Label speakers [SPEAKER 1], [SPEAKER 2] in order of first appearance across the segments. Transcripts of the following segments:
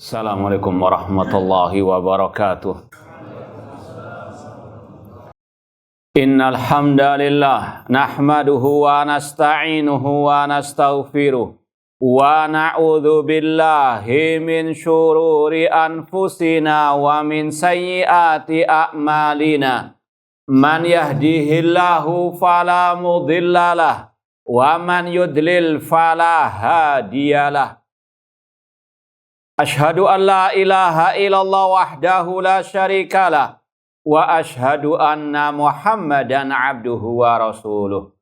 [SPEAKER 1] Assalamualaikum warahmatullahi wabarakatuh. Innal hamdalillah nahmaduhu wa nasta'inuhu wa nastaghfiruh wa na'udzu billahi min syururi anfusina wa min sayyiati a'malina. Man yahdihillahu fala mudhillalah wa man yudlil fala hadiyalah. Ashhadu an la ilaha illallah wahdahu la syarikalah wa ashhadu anna Muhammadan abduhu wa rasuluh.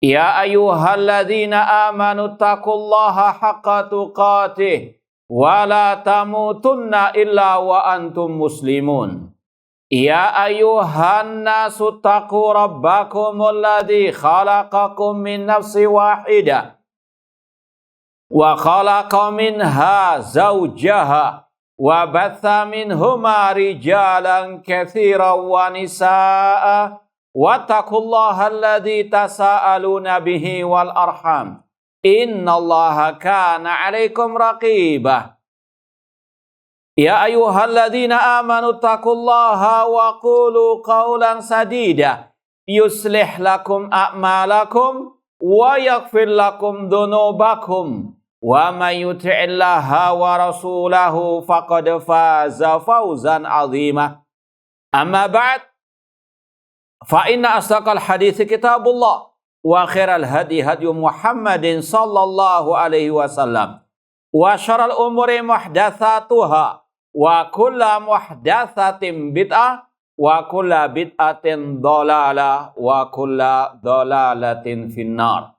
[SPEAKER 1] Ya ayyuhalladzina amanu taqullaha haqqa tuqatih wa la tamutunna illa wa antum muslimun. Ya ayyuhan nasu taqu rabbakumul ladzi khalaqakum min nafsin wahidah wa khalaqa minha zawjaha wa batha minhuma rijalan katsiran wa nisaa wattaqullaha alladzi tasaaluna bihi wal arham innallaha kana 'alaikum raqibah. Ya ayyuhalladzina amanu taqullaha wa qulu qawlan sadida yuslih lakum a'malakum wa yaghfir lakum dhunubakum. Wa may yuti'illaha wa rasulahu faqad faza fawzan 'azima. Amma ba'd, fa inna asdaqal hadithi kitabullah wa khairal hadi hadyu Muhammadin sallallahu alaihi wasallam wa syarrul umuri muhdatsatuha wa kullu muhdatsatin bid'ah wa kullu bid'atin dhalalah wa kullu dhalalatin finnar.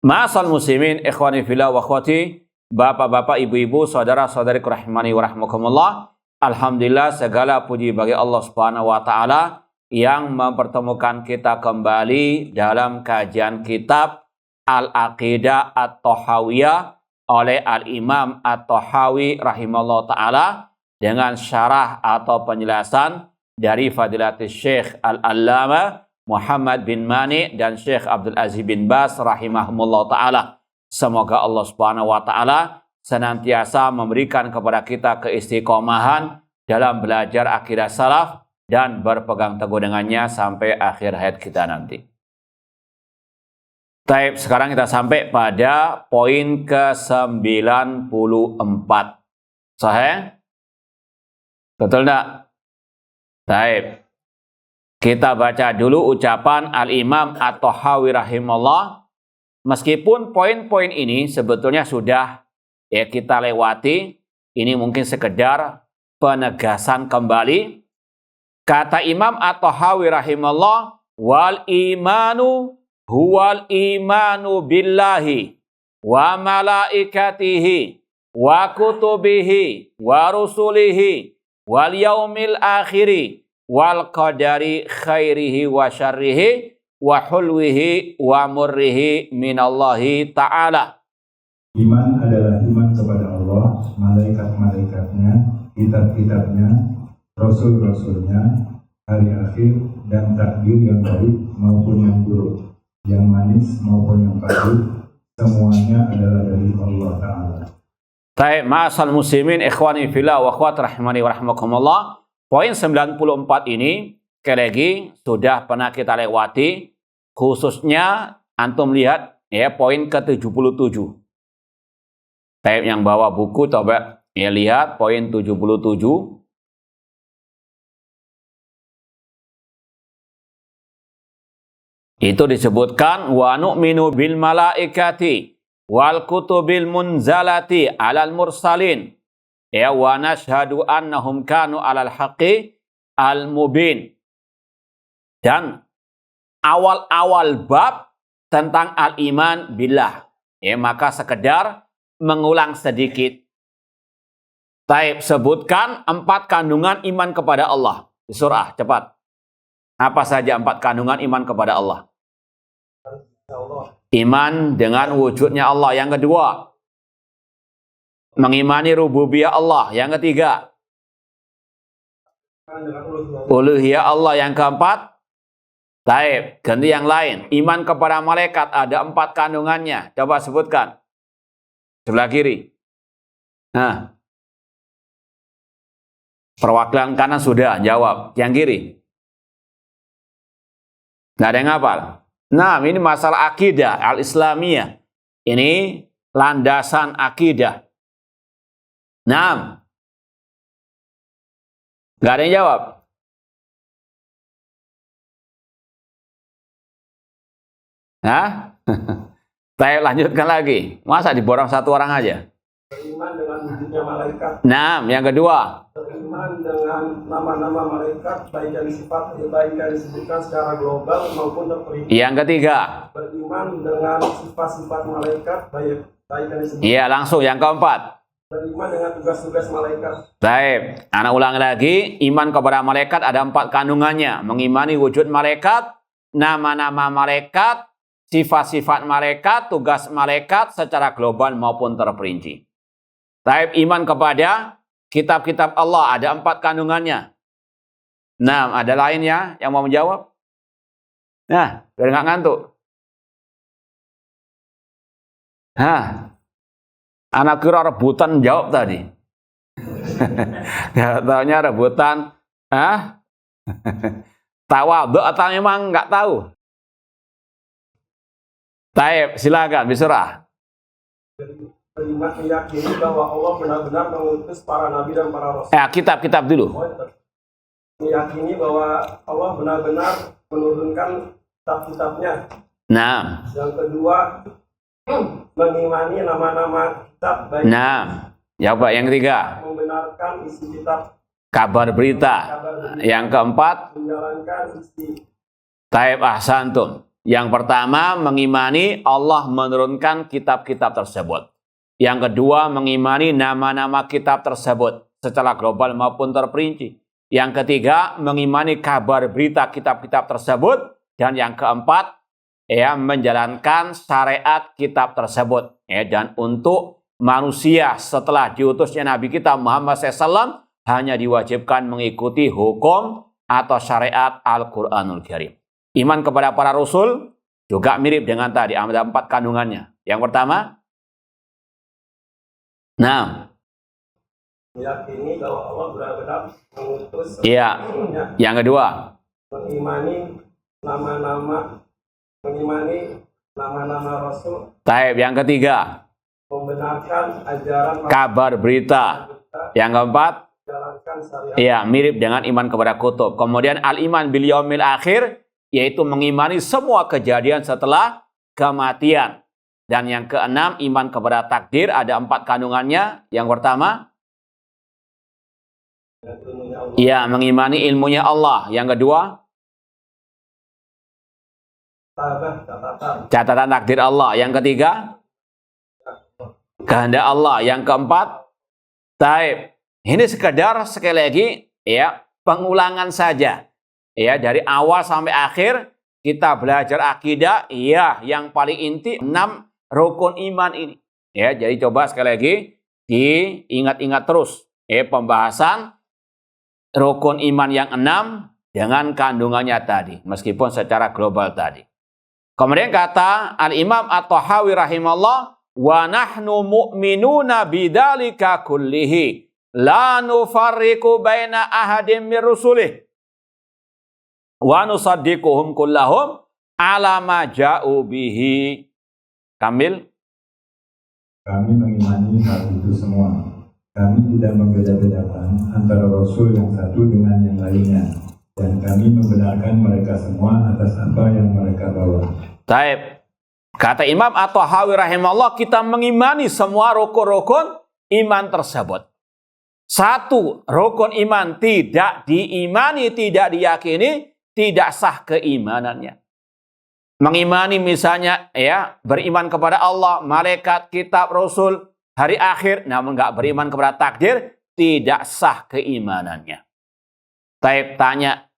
[SPEAKER 1] Ma'asal muslimin, ikhwani fillah wa akhwati, bapak-bapak, ibu-ibu, saudara-saudariku rahimani wa rahmakumullah. Alhamdulillah, segala puji bagi Allah Subhanahu wa taala yang mempertemukan kita kembali dalam kajian kitab Al-Aqidah At-Thahawiyah oleh Al-Imam At-Tahawi rahimahullah taala dengan syarah atau penjelasan dari Fadilatul Syekh Al-Allamah Muhammad bin Mani dan Syekh Abdul Aziz bin Baz rahimahumullah ta'ala. Semoga Allah subhanahu wa ta'ala senantiasa memberikan kepada kita keistiqomahan dalam belajar akidah salaf dan berpegang teguh dengannya sampai akhir hayat kita nanti. Taib, sekarang kita sampai pada poin ke-94. Sahih? Betul enggak? Taib. Kita baca dulu ucapan Al-Imam At-Tahawi rahimahullah. Meskipun poin-poin ini sebetulnya sudah kita lewati, ini mungkin sekedar penegasan kembali. Kata Imam At-Tahawi rahimahullah, wal imanu huwal imanu billahi wa malaikatihi wa kutubihi wa rusulihi wal yaumil akhiri wal qadari khairihi wa syarrihi wa hulwihi wa murrihi minallahi ta'ala.
[SPEAKER 2] Iman adalah iman kepada Allah, malaikat-malaikatnya, kitab-kitabnya, rasul-rasulnya, hari akhir, dan takdir yang baik maupun yang buruk, yang manis maupun yang pahit, semuanya adalah dari Allah Ta'ala.
[SPEAKER 1] Taib, ma'asal muslimin, ikhwani fillah wa akhwat rahimani wa rahmakumullah. Poin 94 ini, sekali lagi, sudah pernah kita lewati, khususnya antum lihat ya poin ke-77. Taib yang bawa buku, coba ya lihat poin 77. Itu disebutkan wa nu'minu bil malaikati wal kutubil munzalati alal mursalin. Ya wa nashhadu annahum kanu alal haqqi al mubin. Dan awal-awal bab tentang al-iman billah. Ya, maka sekedar mengulang sedikit. Taib, sebutkan 4 kandungan iman kepada Allah. Di surah, cepat. Apa saja 4 kandungan iman kepada Allah? Iman dengan wujudnya Allah. Yang kedua, mengimani rububiyah Allah. Yang ketiga, uluhiyah Allah. Yang keempat, taib, ganti yang lain. Iman kepada malaikat ada 4 kandungannya. Coba sebutkan. Sebelah kiri. Nah, perwakilan kanan sudah jawab. Yang kiri? Nggak ada yang hafal. Nah, ini masalah akidah al-Islamiyah. Ini landasan akidah. Nah, nggak ada yang jawab. Nah, saya lanjutkan lagi. Masa diborong satu orang aja?
[SPEAKER 3] Beriman dengan wujudnya malaikat.
[SPEAKER 1] Nah, yang kedua.
[SPEAKER 3] Beriman dengan nama-nama malaikat, baik yang sifat baik yang disebutkan secara global maupun terperinci.
[SPEAKER 1] Yang ketiga.
[SPEAKER 3] Beriman dengan sifat-sifat malaikat, baik yang disebutkan.
[SPEAKER 1] Iya, langsung yang keempat.
[SPEAKER 3] Beriman dengan tugas-tugas malaikat.
[SPEAKER 1] Baik, anak ulang lagi. Iman kepada malaikat ada 4 kandungannya. Mengimani wujud malaikat, nama-nama malaikat, sifat-sifat malaikat, tugas malaikat secara global maupun terperinci. Baik, iman kepada kitab-kitab Allah ada 4 kandungannya. Nah, ada lainnya yang mau menjawab? Nah, biar nggak ngantuk. Anak kira rebutan jawab tadi. Ya, taunya rebutan. Tawadhu atau memang nggak tahu? Taib, silakan bisurah.
[SPEAKER 3] Beriman meyakini bahwa Allah benar-benar mengutus para nabi dan para rasul.
[SPEAKER 1] Kitab-kitab dulu.
[SPEAKER 3] Meyakini bahwa Allah benar-benar menurunkan kitab-kitabnya.
[SPEAKER 1] Nah.
[SPEAKER 3] Yang kedua, mengimani nama-nama kitab baik.
[SPEAKER 1] Nah. Ya Pak, yang ketiga.
[SPEAKER 3] Membenarkan isi kitab.
[SPEAKER 1] Kabar berita. Yang keempat.
[SPEAKER 3] Menjalankan isi.
[SPEAKER 1] Taib ahsantum. Yang pertama, mengimani Allah menurunkan kitab-kitab tersebut. Yang kedua, mengimani nama-nama kitab tersebut secara global maupun terperinci. Yang ketiga, mengimani kabar berita kitab-kitab tersebut. Dan yang keempat, menjalankan syariat kitab tersebut. Dan untuk manusia setelah diutusnya Nabi kita Muhammad SAW, hanya diwajibkan mengikuti hukum atau syariat Al-Quranul Karim. Iman kepada para rasul juga mirip dengan tadi, ada 4 kandungannya. Yang pertama,
[SPEAKER 3] meyakini bahwa Allah benar-benar mengutus.
[SPEAKER 1] Iya. Yang kedua,
[SPEAKER 3] mengimani nama-nama rasul.
[SPEAKER 1] Taib. Yang ketiga,
[SPEAKER 3] membenarkan ajaran
[SPEAKER 1] kabar berita. Yang keempat,
[SPEAKER 3] jalankan syariat.
[SPEAKER 1] Iya, mirip dengan iman kepada kutub. Kemudian al-iman bil yaumil akhir, yaitu mengimani semua kejadian setelah kematian. Dan yang keenam, iman kepada takdir, ada 4 kandungannya. Yang pertama, iya, mengimani ilmunya Allah. Yang kedua, catatan takdir Allah. Yang ketiga, kehendak Allah. Yang keempat, taib. Ini sekedar sekali lagi pengulangan saja. Dari awal sampai akhir kita belajar akidah, yang paling inti 6 rukun iman ini. Jadi coba sekali lagi diingat-ingat terus pembahasan rukun iman yang 6 dengan kandungannya tadi, meskipun secara global tadi. Kemudian kata Al-Imam At-Tahawi rahimahullah, wa nahnu mu'minuna bidzalika kullihi la nufarriqu baina ahadin min rusulih wa nusaddiquhum kullahum ala ma ja'u bihi. Kamil.
[SPEAKER 2] Kami mengimani hal itu semua. Kami tidak membeda-bedakan antara Rasul yang satu dengan yang lainnya. Dan kami membenarkan mereka semua atas apa yang mereka bawa.
[SPEAKER 1] Taib. Kata Imam At-Tahawi rahimahullah, kita mengimani semua rukun-rukun iman tersebut. Satu rukun iman tidak diimani, tidak diyakini, tidak sah keimanannya. Mengimani misalnya beriman kepada Allah, malaikat, kitab, rasul, hari akhir, namun nggak beriman kepada takdir, tidak sah keimanannya. Taib tanya,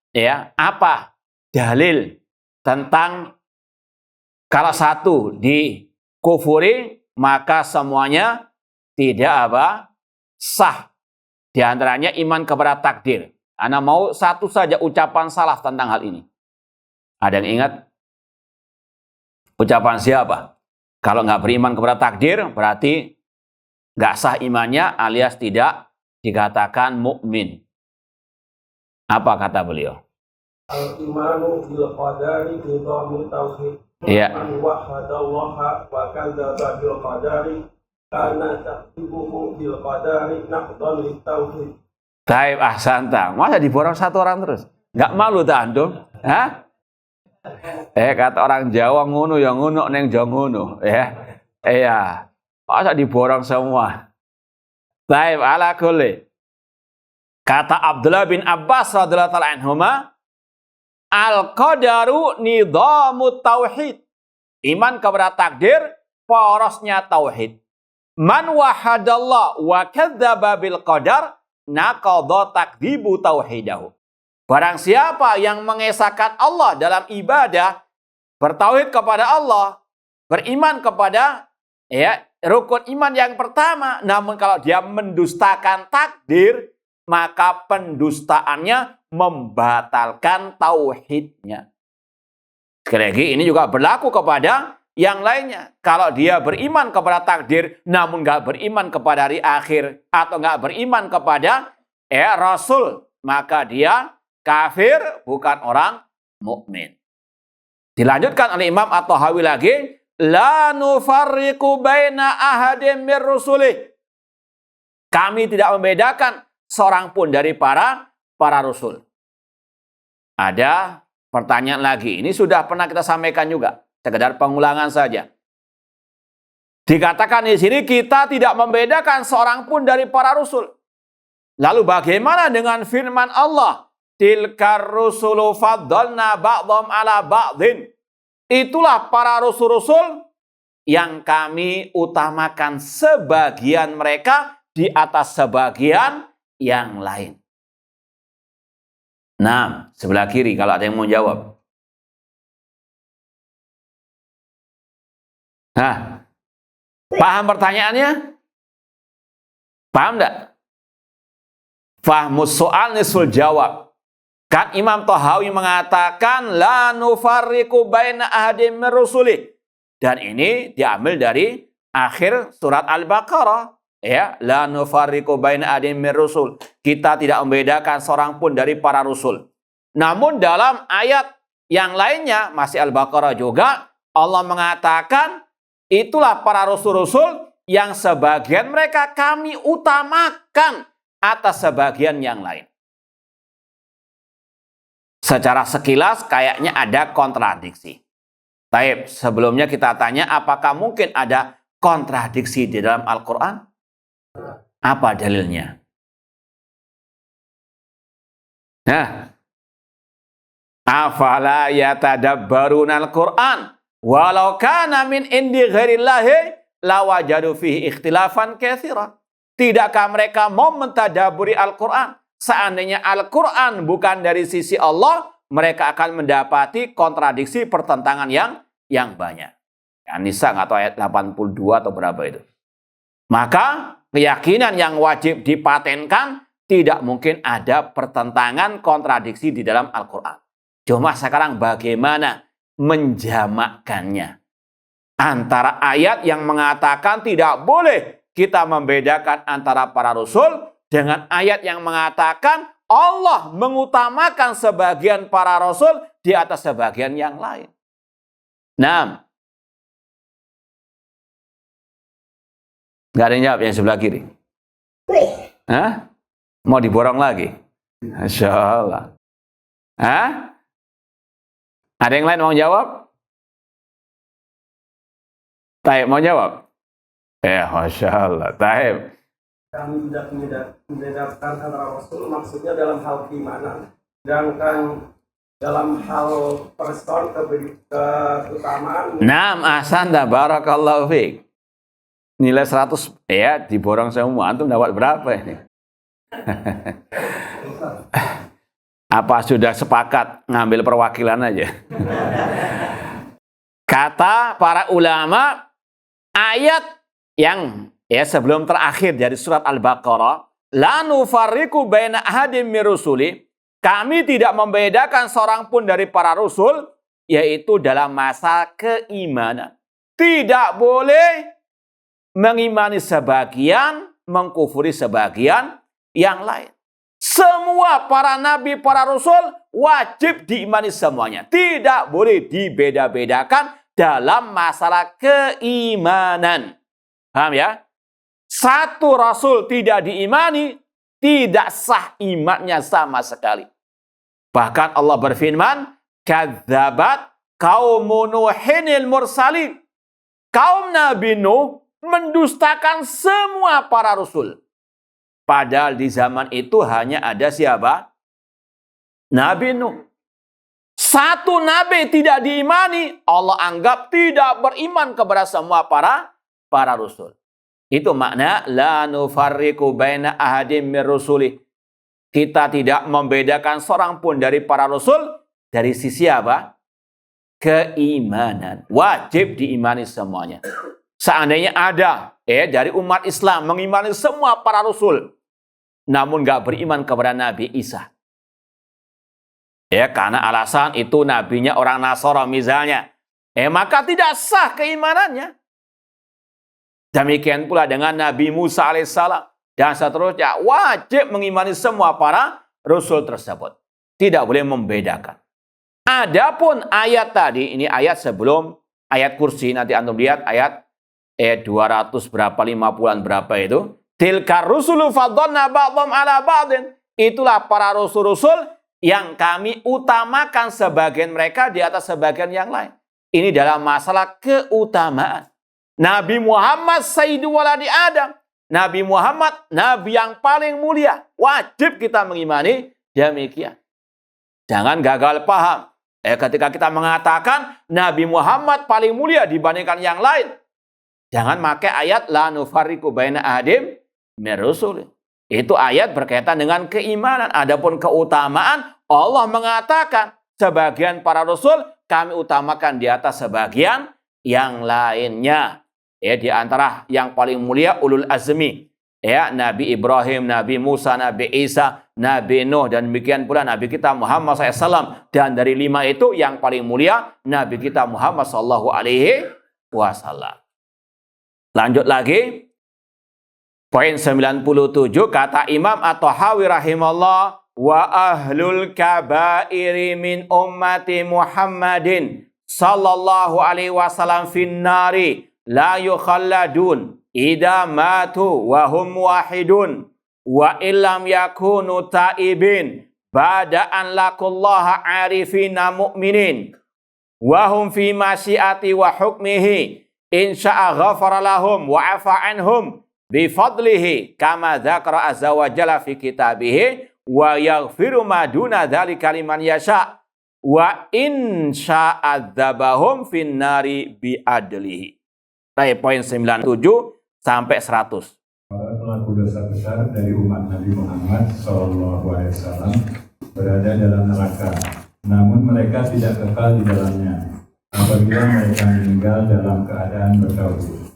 [SPEAKER 1] apa dalil tentang kalau satu dikufuri maka semuanya tidak sah. Di antaranya iman kepada takdir. Ana mau satu saja ucapan salaf tentang hal ini. Ada yang ingat? Ucapan siapa? Kalau nggak beriman kepada takdir, berarti nggak sah imannya alias tidak dikatakan mukmin. Apa kata beliau?
[SPEAKER 3] Al-imanu bil qadari nidhamu tauhid.
[SPEAKER 1] Iya.
[SPEAKER 3] Man wahadallaha wa kadzdzaba bil qadari kana takdzibuhu bil qadari naqdan lit tauhid.
[SPEAKER 1] Taib ahsanta. Masa diborong satu orang terus? Nggak malu tak antum? Hah? Kata orang Jawa ngono ya ngono neng jong ngono, ya. Iya. Masa diborong semua? Taib ala kulli. Kata Abdullah bin Abbas radhiyallahu ta'ala anhuma, al-qadaru nidhamut tauhid. Iman kepada takdir, porosnya tauhid. Man wahadallah wa kadzdzaba bil qadar, naqadha takdzibu tauhidahu. Barang siapa yang mengesahkan Allah dalam ibadah, bertauhid kepada Allah, beriman kepada rukun iman yang pertama, namun kalau dia mendustakan takdir, maka pendustaannya membatalkan tauhidnya. Sekali lagi, ini juga berlaku kepada yang lainnya. Kalau dia beriman kepada takdir, namun nggak beriman kepada hari akhir, atau nggak beriman kepada Rasul, maka dia kafir, bukan orang mukmin. Dilanjutkan oleh Imam At-Tahawi lagi, la nufarriqu baina ahadim mir rusulih. Kami tidak membedakan seorang pun dari para rasul. Ada pertanyaan lagi. Ini sudah pernah kita sampaikan juga. Sekedar pengulangan saja. Dikatakan di sini kita tidak membedakan seorang pun dari para rasul. Lalu bagaimana dengan firman Allah? Tilkar rusulu faddalna ba'dhum ala ba'dhin. Itulah para rasul-rasul yang kami utamakan sebagian mereka di atas sebagian yang lain. Nah, sebelah kiri kalau ada yang mau jawab. Nah, paham pertanyaannya? Paham enggak? Fahmus soal nisful jawab. Kan Imam Tahawi mengatakan la nufarriqu baina ahadim mir rusulih. Dan ini diambil dari akhir surat Al-Baqarah. Ya, la nufarriqu baina ahadim mir rusul. Kita tidak membedakan seorang pun dari para rasul. Namun dalam ayat yang lainnya, masih Al-Baqarah juga, Allah mengatakan itulah para rasul-rasul yang sebagian mereka kami utamakan atas sebagian yang lain. Secara sekilas kayaknya ada kontradiksi. Taib, sebelumnya kita tanya apakah mungkin ada kontradiksi di dalam Al-Quran? Apa dalilnya? Nah, afala yatadabbaruna al-Quran walau kana min indi ghairillahi lawajadu fihi ikhtilafan katsira. Tidakkah mereka mau mentadaburi Al-Quran? Seandainya Al-Quran bukan dari sisi Allah, mereka akan mendapati kontradiksi pertentangan yang banyak. An-Nisa atau ayat 82 atau berapa itu. Maka keyakinan yang wajib dipatenkan tidak mungkin ada pertentangan kontradiksi di dalam Al-Quran. Cuma sekarang bagaimana menjamakkannya antara ayat yang mengatakan tidak boleh kita membedakan antara para rasul dengan ayat yang mengatakan Allah mengutamakan sebagian para rasul di atas sebagian yang lain. Nah, nggak ada yang jawab yang sebelah kiri. Hah? Mau diborong lagi? Masya Allah. Hah? Ada yang lain mau jawab? Taib mau jawab? Masya Allah. Taib.
[SPEAKER 3] Kami tidak membedakan antara rasul maksudnya dalam hal keimanan. Sedangkan dalam hal person keutamaan.
[SPEAKER 1] Naam ahsanta barakallahu fiik. Nilai 100 ya diborong semua. Antum dapat berapa ini? Apa sudah sepakat ngambil perwakilan aja? Kata para ulama, ayat yang sebelum terakhir dari surat Al-Baqarah, la nufarriqu baina ahadim mir rusuli, kami tidak membedakan seorang pun dari para rasul, yaitu dalam masa keimanan. Tidak boleh mengimani sebagian, mengkufuri sebagian yang lain. Semua para nabi, para rasul wajib diimani semuanya. Tidak boleh dibeda-bedakan dalam masalah keimanan. Paham ya? Satu rasul tidak diimani, tidak sah imannya sama sekali. Bahkan Allah berfirman, kadzabat qaumu Nuhinil mursalin. Kaum Nabi Nuh mendustakan semua para rasul. Padahal di zaman itu hanya ada siapa? Nabi Nuh. Satu nabi tidak diimani, Allah anggap tidak beriman kepada semua para rasul. Itu makna la nufarriqu baina ahadim mir rusuli. Kita tidak membedakan seorang pun dari para rasul dari sisi apa? Keimanan. Wajib diimani semuanya. Seandainya ada dari umat Islam mengimani semua para rasul, namun nggak beriman kepada Nabi Isa. Karena alasan itu nabinya orang Nasara misalnya. Maka tidak sah keimanannya. Demikian pula dengan Nabi Musa alaihissalam. Dan seterusnya. Wajib mengimani semua para rasul tersebut. Tidak boleh membedakan. Adapun ayat tadi. Ini ayat sebelum ayat kursi. Nanti antum lihat ayat 200 berapa, 50-an berapa itu. Tilkar rusulu faddalna ba'dhum ala ba'din. Itulah para rasul-rasul yang kami utamakan sebagian mereka di atas sebagian yang lain. Ini dalam masalah keutamaan. Nabi Muhammad Sayyidu Waladi Adam. Nabi Muhammad, Nabi yang paling mulia. Wajib kita mengimani demikian. Jangan gagal paham. Ketika kita mengatakan Nabi Muhammad paling mulia dibandingkan yang lain. Jangan pakai ayat la nufarriqu baina ahadim mir rusuli. Itu ayat berkaitan dengan keimanan. Adapun keutamaan, Allah mengatakan sebagian para rasul kami utamakan di atas sebagian yang lainnya. Di antara yang paling mulia ulul azmi. Nabi Ibrahim, Nabi Musa, Nabi Isa, Nabi Nuh, dan demikian pula Nabi kita Muhammad SAW. Dan dari 5 itu yang paling mulia Nabi kita Muhammad SAW. Lanjut lagi. Poin 97 kata Imam At-Tahawi rahimahullah, wa ahlul kabairi min ummati Muhammadin sallallahu alaihi wasallam finnari la yukhalladun idza matu wa hum wahidun wa illam yakunu taibin ba'da an laqullaha arifina mu'minin wa hum fi masyiati wa hukmihi insya'a ghafara lahum wa afa anhum bifadlihi kama dzakara azza wa jalla fi kitabihi wa yaghfiru ma duna dzalika liman yasha wa in sya'adzabahum finnari bi'adlihi. Baik, poin 97 sampai 100.
[SPEAKER 2] Para pelaku dosa besar dari umat Nabi Muhammad SAW berada dalam neraka, namun mereka tidak kekal di dalamnya apabila mereka meninggal dalam keadaan bertauhid.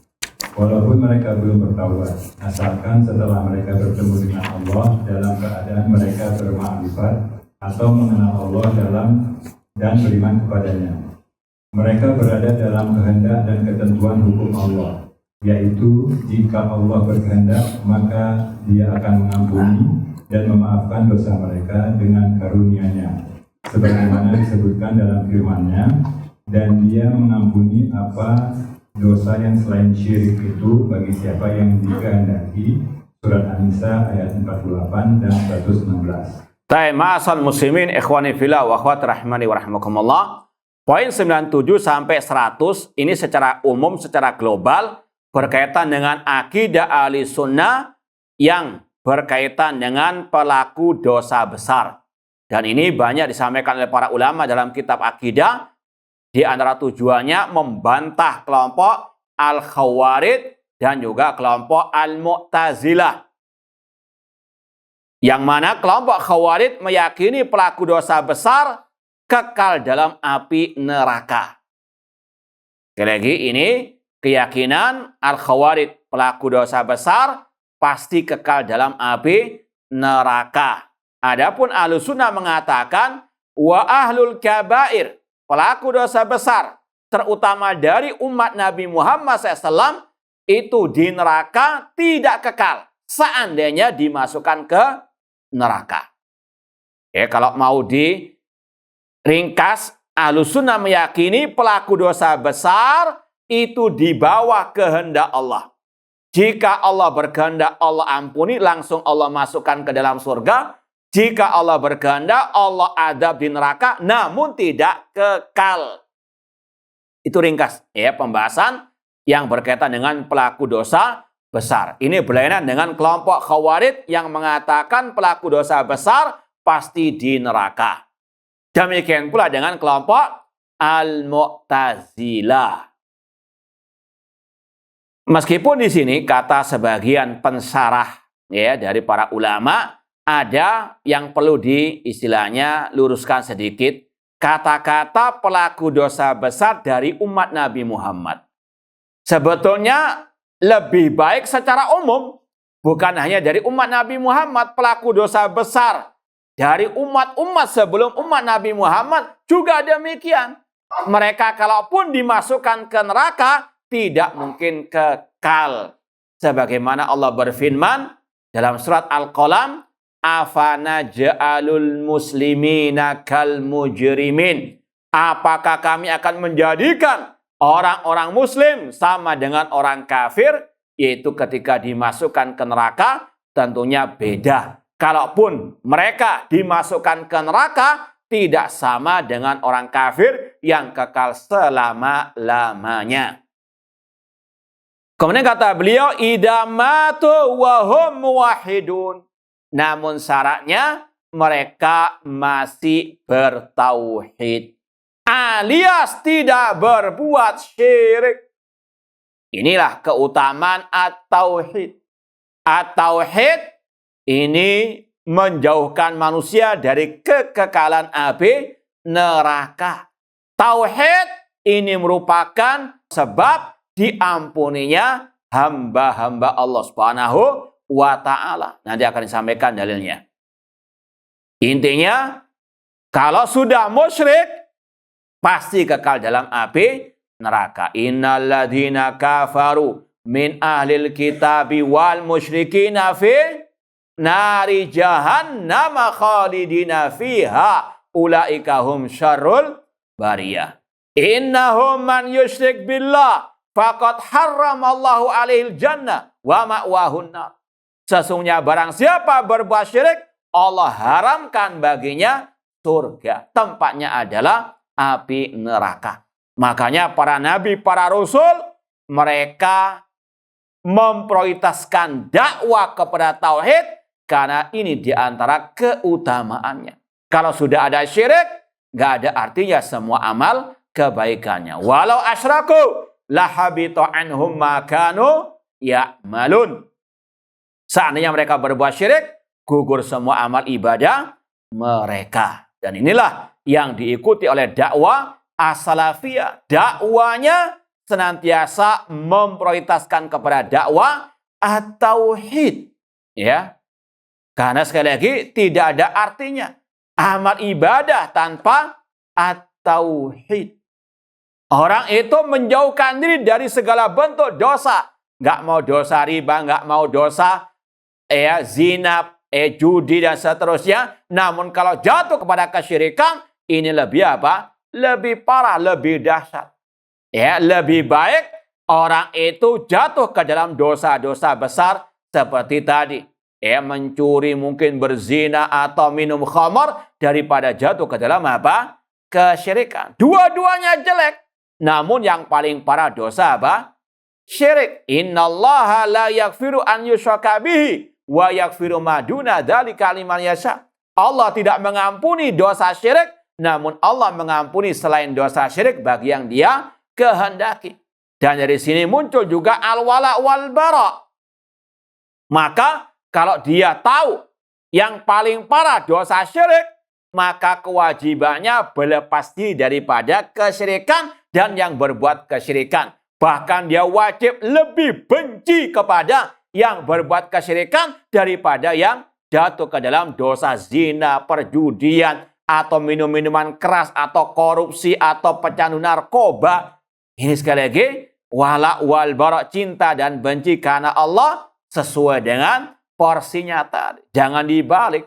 [SPEAKER 2] Walaupun mereka belum bertaubat, asalkan setelah mereka bertemu dengan Allah dalam keadaan mereka bermakrifat atau mengenal Allah dan beriman kepadanya. Mereka berada dalam kehendak dan ketentuan hukum Allah, yaitu jika Allah berkehendak, maka Dia akan mengampuni dan memaafkan dosa mereka dengan karunia-Nya, sebagaimana disebutkan dalam firman-Nya, dan Dia mengampuni apa dosa yang selain syirik itu bagi siapa yang dikehendaki. Surat An-Nisa ayat 48 dan 116.
[SPEAKER 1] Ma'asal muslimin ikhwani fillah wa akhwat rahimani wa rahimakumullah. Poin 97 sampai 100 ini secara umum, secara global berkaitan dengan akidah ahli sunnah yang berkaitan dengan pelaku dosa besar. Dan ini banyak disampaikan oleh para ulama dalam kitab akidah. Di antara tujuannya membantah kelompok Al-Khawarij dan juga kelompok Al-Mu'tazilah. Yang mana kelompok Khawarij meyakini pelaku dosa besar kekal dalam api neraka. Sekali lagi, ini keyakinan Al-Khawarij, pelaku dosa besar pasti kekal dalam api neraka. Adapun Ahlussunnah mengatakan wa ahlul kabair, pelaku dosa besar, terutama dari umat Nabi Muhammad SAW, itu di neraka tidak kekal seandainya dimasukkan ke neraka. Kalau mau diringkas, Ahlussunnah meyakini pelaku dosa besar itu di bawah kehendak Allah. Jika Allah berkehendak, Allah ampuni, langsung Allah masukkan ke dalam surga. Jika Allah berkehendak, Allah adab di neraka, namun tidak kekal. Itu ringkas pembahasan yang berkaitan dengan pelaku dosa besar. Ini berlainan dengan kelompok Khawarij yang mengatakan pelaku dosa besar pasti di neraka. Demikian pula dengan kelompok Al-Mu'tazilah. Meskipun di sini kata sebagian pensarah dari para ulama, ada yang perlu istilahnya luruskan sedikit. Kata-kata pelaku dosa besar dari umat Nabi Muhammad. Sebetulnya lebih baik secara umum. Bukan hanya dari umat Nabi Muhammad, pelaku dosa besar. Dari umat-umat sebelum umat Nabi Muhammad juga demikian. Mereka kalaupun dimasukkan ke neraka, tidak mungkin kekal. Sebagaimana Allah berfirman dalam surat Al-Qalam, afana ja'alul muslimina kal mujrimin. Apakah kami akan menjadikan orang-orang muslim sama dengan orang kafir? Yaitu ketika dimasukkan ke neraka, tentunya beda. Kalaupun mereka dimasukkan ke neraka, tidak sama dengan orang kafir yang kekal selama-lamanya. Kemudian kata beliau, idamatu wa hum muwahhidun. Namun syaratnya mereka masih bertauhid. Alias tidak berbuat syirik. Inilah keutamaan at-tauhid. At-tauhid ini menjauhkan manusia dari kekekalan api neraka. Tauhid ini merupakan sebab diampuninya hamba-hamba Allah Subhanahu wa ta'ala. Nanti akan disampaikan dalilnya. Intinya, kalau sudah musyrik, pasti kekal dalam api neraka. Innalladzina kafaru min ahlil kitabi wal musyrikina fi nari jahannam khalidina fiha ulaika hum syarrul bariyah. Innahum man yusyrik billah faqad harramallahu alaihil jannah wa ma'wahun nar. Sesungguhnya barang siapa berbuat syirik, Allah haramkan baginya surga. Tempatnya adalah api neraka. Makanya para nabi, para rasul, mereka memprioritaskan dakwah kepada tauhid karena ini diantara keutamaannya. Kalau sudah ada syirik, nggak ada artinya semua amal kebaikannya. Walau asyraku lahabita anhum ma kanu ya'malun. Seandainya mereka berbuat syirik, gugur semua amal ibadah mereka. Dan inilah yang diikuti oleh dakwah as-salafiyah. Dakwanya senantiasa memprioritaskan kepada dakwah at-tauhid. Ya. Karena sekali lagi tidak ada artinya amal ibadah tanpa at-tauhid. Orang itu menjauhkan diri dari segala bentuk dosa. Nggak mau dosa riba, nggak mau dosa zina, judi dan seterusnya. Namun kalau jatuh kepada kesyirikan, ini lebih apa? Lebih parah, lebih dahsyat. Lebih baik orang itu jatuh ke dalam dosa-dosa besar seperti tadi. Mencuri, mungkin berzina atau minum khamar daripada jatuh ke dalam apa? Kesyirikan. Dua-duanya jelek. Namun yang paling parah dosa apa? Syirik. Innallaha la yaghfiru an yushraka bihi wa yaghfiru ma duna dzalika liman yasha. Allah tidak mengampuni dosa syirik, namun Allah mengampuni selain dosa syirik bagi yang Dia kehendaki. Dan dari sini muncul juga al-wala wal bara. Maka kalau dia tahu yang paling parah dosa syirik, maka kewajibannya berlepas diri daripada kesyirikan dan yang berbuat kesyirikan. Bahkan dia wajib lebih benci kepada yang berbuat kesyirikan daripada yang jatuh ke dalam dosa zina, perjudian, atau minum-minuman keras, atau korupsi, atau pecandu narkoba. Ini sekali lagi wala wal bara, cinta dan benci karena Allah sesuai dengan porsinya tadi. Jangan dibalik.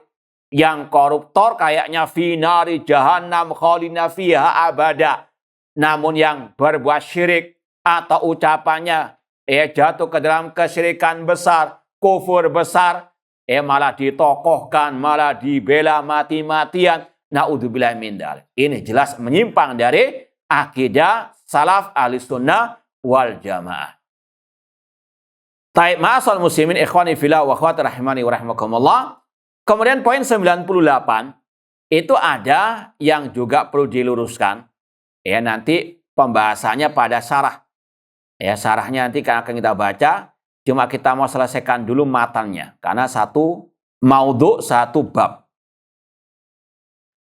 [SPEAKER 1] Yang koruptor kayaknya finari jahannam khalina fiha abada. Namun yang berbuat syirik atau ucapannya jatuh ke dalam kesyirikan besar, kufur besar, malah ditokohkan, malah dibela mati-matian. Naudzubillah min dzalik. Ini jelas menyimpang dari akidah salaf ahli sunnah wal jamaah. Taib ma'asal muslimin ikhwani fillah wa akhwati rahimani wa rahimakumullah. Kemudian poin 98 itu ada yang juga perlu diluruskan. Nanti pembahasannya pada syarah. Syarahnya nanti akan kita baca. Cuma kita mau selesaikan dulu matannya. Karena satu maudhu, satu bab.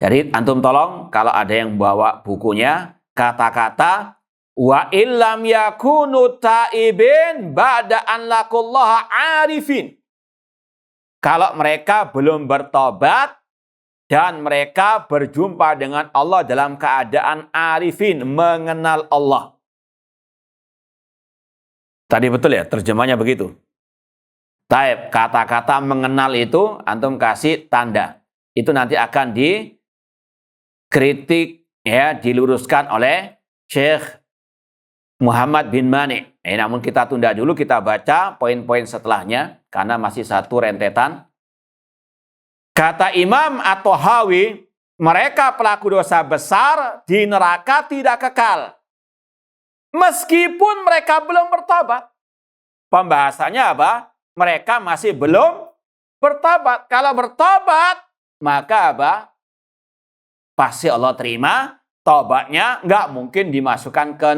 [SPEAKER 1] Jadi antum tolong kalau ada yang bawa bukunya, kata-kata wa illam yakunu taibin ba'da an laqullaha arifin. Kalau mereka belum bertobat dan mereka berjumpa dengan Allah dalam keadaan arifin, mengenal Allah. Tadi betul ya, terjemahnya begitu. Taib, kata-kata mengenal itu antum kasih tanda. Itu nanti akan dikritik diluruskan oleh Syekh Muhammad bin Mani. Namun kita tunda dulu, kita baca poin-poin setelahnya karena masih satu rentetan. Kata Imam At-Tahawi, mereka pelaku dosa besar di neraka tidak kekal. Meskipun mereka belum bertobat. Pembahasannya apa? Mereka masih belum bertobat. Kalau bertobat, maka apa? Pasti Allah terima tobatnya, nggak mungkin dimasukkan ke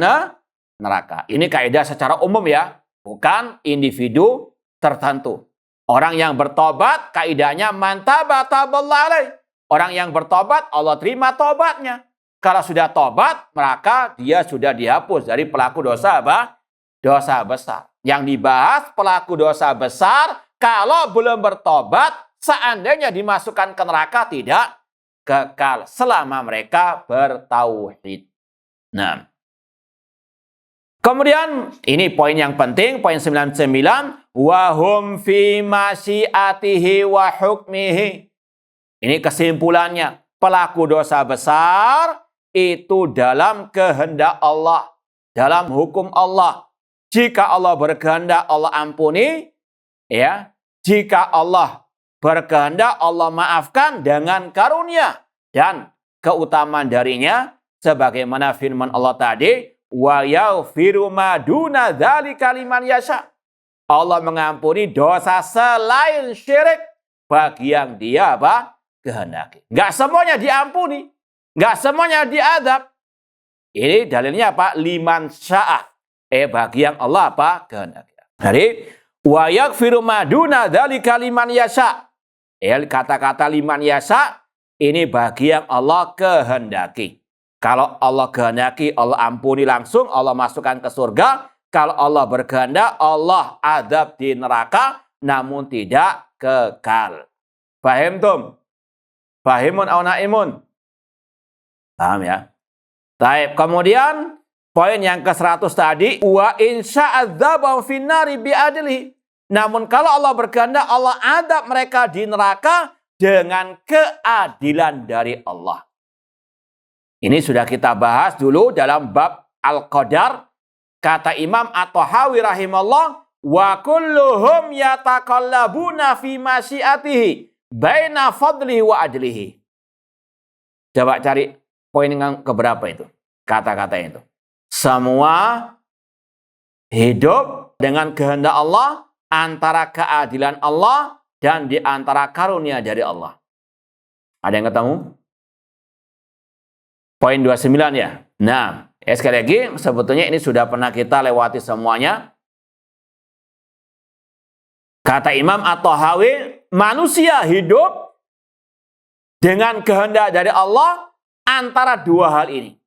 [SPEAKER 1] neraka. Ini kaidah secara umum ya, bukan individu tertentu. Orang yang bertobat, kaidahnya man taba taballahu alaih. Orang yang bertobat, Allah terima tobatnya. Kalau sudah tobat, maka dia sudah dihapus dari pelaku dosa apa? Dosa besar. Yang dibahas pelaku dosa besar, kalau belum bertobat, seandainya dimasukkan ke neraka tidak kekal selama mereka bertauhid. Nah, kemudian ini poin yang penting, poin 99, wa hum fi masyiatihi wa hukmihi. Ini kesimpulannya, pelaku dosa besar itu dalam kehendak Allah, dalam hukum Allah. Jika Allah berkehendak, Allah ampuni, Jika Allah berkehendak, Allah maafkan dengan karunia dan keutamaan darinya, sebagaimana firman Allah tadi, wa yaghfiru ma duna dzalika liman yasha. Allah mengampuni dosa selain syirik bagi yang dia kehendaki. Enggak semuanya diampuni, enggak semuanya diadab. Ini dalilnya liman syaa. Bagi yang Allah kehendaki. Jadi wa yaghfiru ma duna dzalika liman yasha. Kata-kata liman yasha ini bagi yang Allah kehendaki. Kalau Allah kehendaki, Allah ampuni langsung, Allah masukkan ke surga. Kalau Allah berkehendak, Allah azab di neraka, namun tidak kekal. Fahim tum? Fahimun au naimun? Paham ya? Taib. Kemudian poin yang ke-100 tadi, wa insya'adzabahum finnari bi'adlihi. Namun kalau Allah berkehendak, Allah azab mereka di neraka dengan keadilan dari Allah. Ini sudah kita bahas dulu dalam bab Al-Qadar. Kata Imam At-Tahawi rahimahullah, wa kulluhum yataqallabuna fi masyiatihi baina fadlihi wa adlihi. Coba cari poin yang keberapa itu? Kata-kata itu. Semua hidup dengan kehendak Allah, antara keadilan Allah dan di antara karunia dari Allah. Ada yang ketemu? Poin 29 ya. Nah, sekali lagi sebetulnya ini sudah pernah kita lewati semuanya. Kata Imam At-Tahawi, manusia hidup dengan kehendak dari Allah antara dua hal ini.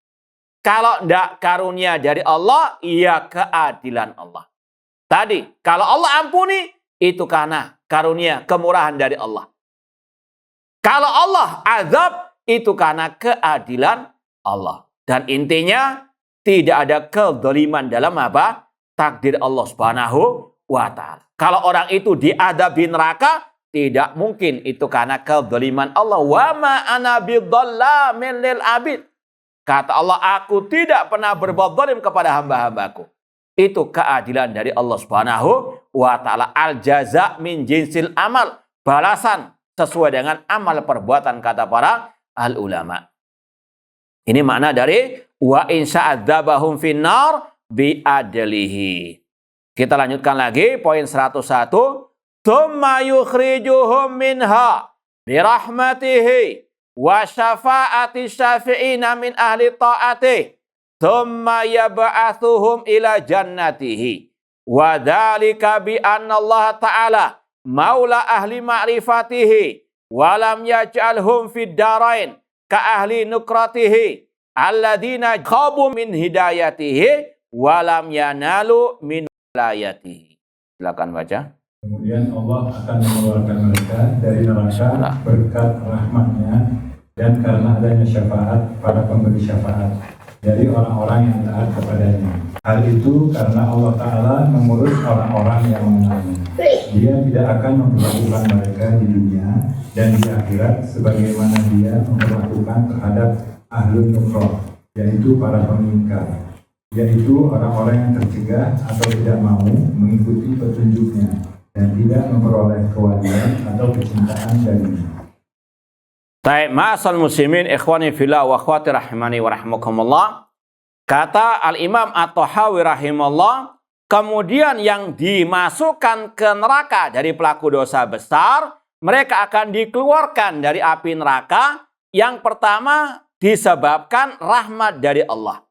[SPEAKER 1] Kalau tidak karunia dari Allah, iya keadilan Allah. Tadi, kalau Allah ampuni, itu karena karunia, kemurahan dari Allah. Kalau Allah azab, itu karena keadilan Allah. Dan intinya, tidak ada kezaliman dalam apa? Takdir Allah Subhanahu wa ta'ala. Kalau orang itu diadab di neraka, tidak mungkin itu karena kezaliman Allah. Wa ma ana bidzallamin lil abid. Kata Allah, aku tidak pernah berbuat zalim kepada hamba-hambaku. Itu keadilan dari Allah Subhanahu wa ta'ala. Al jaza min jinsil amal. Balasan sesuai dengan amal perbuatan, kata para al ulama. Ini makna dari wa in sya'adzabahum finnar bi adlihi. Kita lanjutkan lagi poin 101. Tsumma yukhrijuhum minha bi rahmatihi wa syafa'ati syafi'ina min ahli ta'atihi. Tsumma yab'atsuhum ila jannatihi. Wa dzalika bi anna Allah ta'ala maula ahli ma'rifatihi wa lam yaj'alhum fid darain ka ahli nukratihi alladzina khabu min hidayatihi wa lam yanalu min wilayatihi. Silakan baca.
[SPEAKER 2] Kemudian Allah akan mengeluarkan mereka dari neraka berkat rahmatnya dan karena adanya syafaat para pemberi syafaat dari orang-orang yang taat kepadanya. Hal itu karena Allah Ta'ala mengurus orang-orang yang mengenalnya. Dia tidak akan memperlakukan mereka di dunia dan di akhirat sebagaimana dia memperlakukan terhadap ahlul nufrah, yaitu para pengingkar, yaitu orang-orang yang tercegah atau tidak mau mengikuti petunjuknya dan tidak memperoleh kewajiban atau kecintaan darinya.
[SPEAKER 1] Baik, ma'asal muslimin, ikhwani fillah wa akhwati rahimani wa rahmakumullah. Kata Al-Imam At-Tahawi rahimahullah, kemudian yang dimasukkan ke neraka dari pelaku dosa besar, mereka akan dikeluarkan dari api neraka. Yang pertama disebabkan rahmat dari Allah.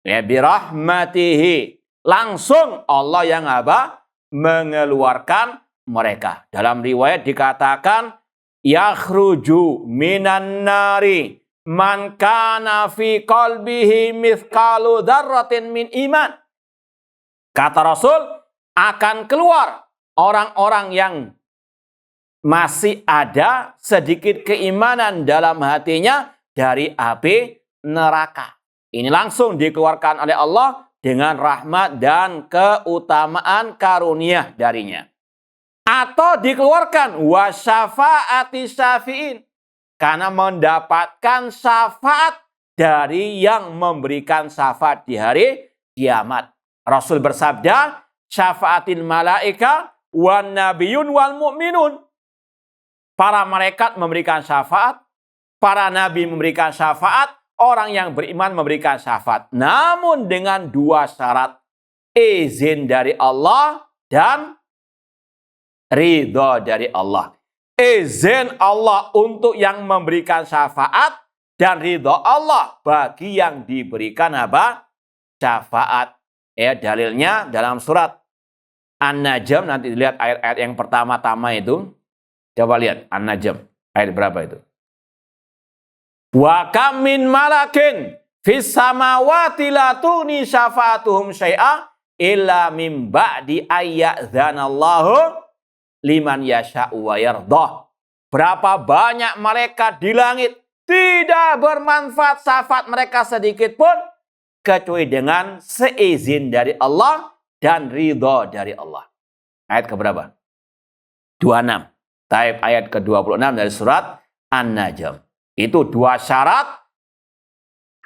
[SPEAKER 1] Ya, birahmatihi. Langsung Allah yang apa? Mengeluarkan mereka. Dalam riwayat dikatakan, yakhruju minan nari man kana fi qalbihi mithqalu dzarratin min iman. Kata Rasul, akan keluar orang-orang yang masih ada sedikit keimanan dalam hatinya dari api neraka. Ini langsung dikeluarkan oleh Allah dengan rahmat dan keutamaan karunia darinya. Atau dikeluarkan wasyafa'ati syafi'in, karena mendapatkan syafaat dari yang memberikan syafaat di hari kiamat. Rasul bersabda, syafaatil malaika wan nabiyun wal mu'minun. Para malaikat memberikan syafaat, para nabi memberikan syafaat, orang yang beriman memberikan syafaat. Namun dengan dua syarat, izin dari Allah dan ridho dari Allah. Izin Allah untuk yang memberikan syafaat dan ridho Allah bagi yang diberikan apa? Syafaat. Ya, dalilnya dalam surat An-Najm, nanti lihat ayat-ayat yang pertama-tama itu. Coba lihat An-Najm, ayat berapa itu? Wa kam min malakin fis samawati la tuni syafa'atuhum syai'a illa min ba'di ayyadzanallahu liman yasha'u wa yardah. Berapa banyak malaikat di langit, tidak bermanfaat syafaat mereka sedikit pun kecuali dengan seizin dari Allah dan ridho dari Allah. Ayat keberapa? 26. Taib ayat ke-26 dari surat An-Najm. Itu dua syarat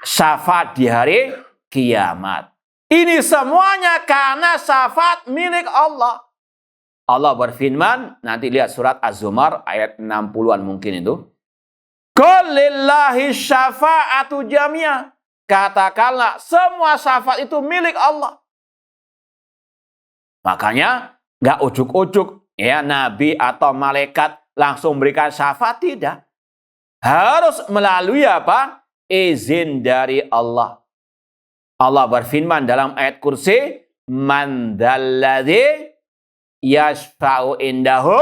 [SPEAKER 1] syafaat di hari kiamat. Ini semuanya karena syafaat milik Allah. Allah berfirman, nanti lihat surat Az-Zumar ayat 60-an mungkin itu. Qul lillahi syafa'atu jami'ah. Katakanlah semua syafaat itu milik Allah. Makanya nggak ujuk-ujuk ya nabi atau malaikat langsung berikan syafaat, tidak. Harus melalui apa? Izin dari Allah. Allah berfirman dalam ayat kursi, man dzalladzi yashfa'u indahu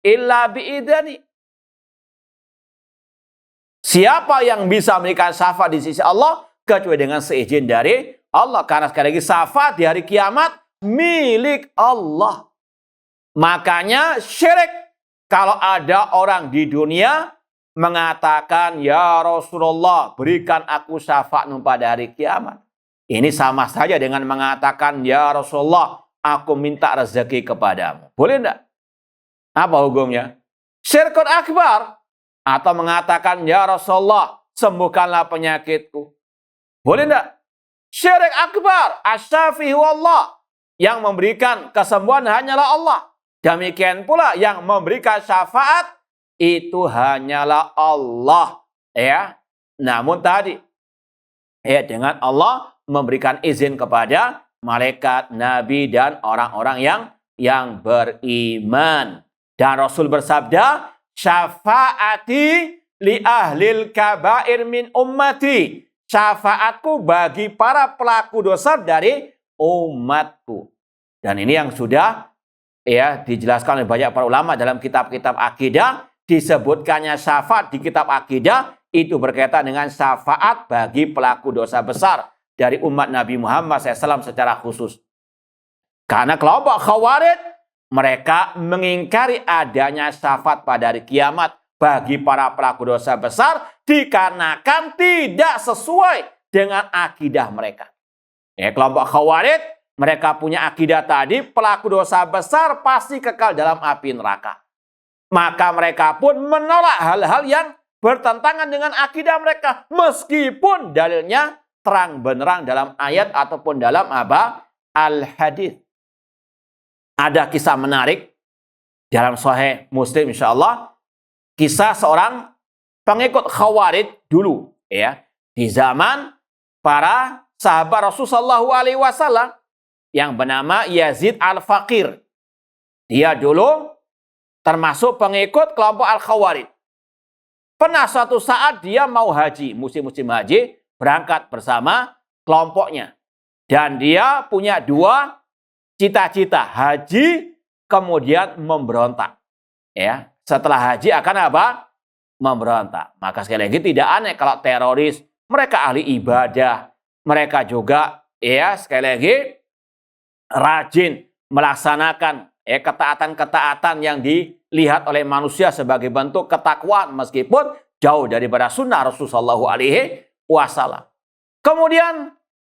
[SPEAKER 1] illa bi'idzni. Siapa yang bisa memberikan syafaat di sisi Allah kecuali dengan seizin dari Allah. Karena sekali lagi syafaat di hari kiamat milik Allah. Makanya syirik kalau ada orang di dunia mengatakan, ya Rasulullah berikan aku syafaat pada hari kiamat. Ini sama saja dengan mengatakan, ya Rasulullah, aku minta rezeki kepadamu. Boleh enggak? Apa hukumnya? Syirkun akbar. Atau mengatakan, ya Rasulullah, sembuhkanlah penyakitku. Boleh enggak? Syirik akbar. Asy-Syafi huwallah. Yang memberikan kesembuhan hanyalah Allah. Demikian pula yang memberikan syafaat itu hanyalah Allah. Ya. Namun tadi, ya, dengan Allah memberikan izin kepada malaikat, nabi, dan orang-orang yang beriman. Dan Rasul bersabda, syafaati li ahlil kabair min ummati. Syafaatku bagi para pelaku dosa dari umatku. Dan ini yang sudah ya dijelaskan oleh banyak para ulama dalam kitab-kitab akidah. Disebutkannya syafaat di kitab akidah itu berkaitan dengan syafaat bagi pelaku dosa besar dari umat Nabi Muhammad SAW secara khusus. Karena kelompok Khawarij, mereka mengingkari adanya syafaat pada hari kiamat bagi para pelaku dosa besar dikarenakan tidak sesuai dengan akidah mereka. Ya, kelompok Khawarij, mereka punya akidah tadi, pelaku dosa besar pasti kekal dalam api neraka. Maka mereka pun menolak hal-hal yang bertentangan dengan akidah mereka. Meskipun dalilnya terang benderang dalam ayat ataupun dalam al-hadis. Ada kisah menarik dalam Sahih Muslim insyaallah. Kisah seorang pengikut Khawarij dulu. Ya, di zaman para sahabat Rasulullah SAW yang bernama Yazid Al-Faqir. Dia dulu termasuk pengikut kelompok Al-Khawarij. Pernah suatu saat dia mau haji, musim-musim haji, berangkat bersama kelompoknya. Dan dia punya dua cita-cita, haji kemudian memberontak. Ya, setelah haji akan apa? Memberontak. Maka sekali lagi tidak aneh kalau teroris, mereka ahli ibadah, mereka juga ya sekali lagi rajin melaksanakan ketaatan-ketaatan yang dilihat oleh manusia sebagai bentuk ketakwaan meskipun jauh daripada sunnah Rasulullah SAW. Kemudian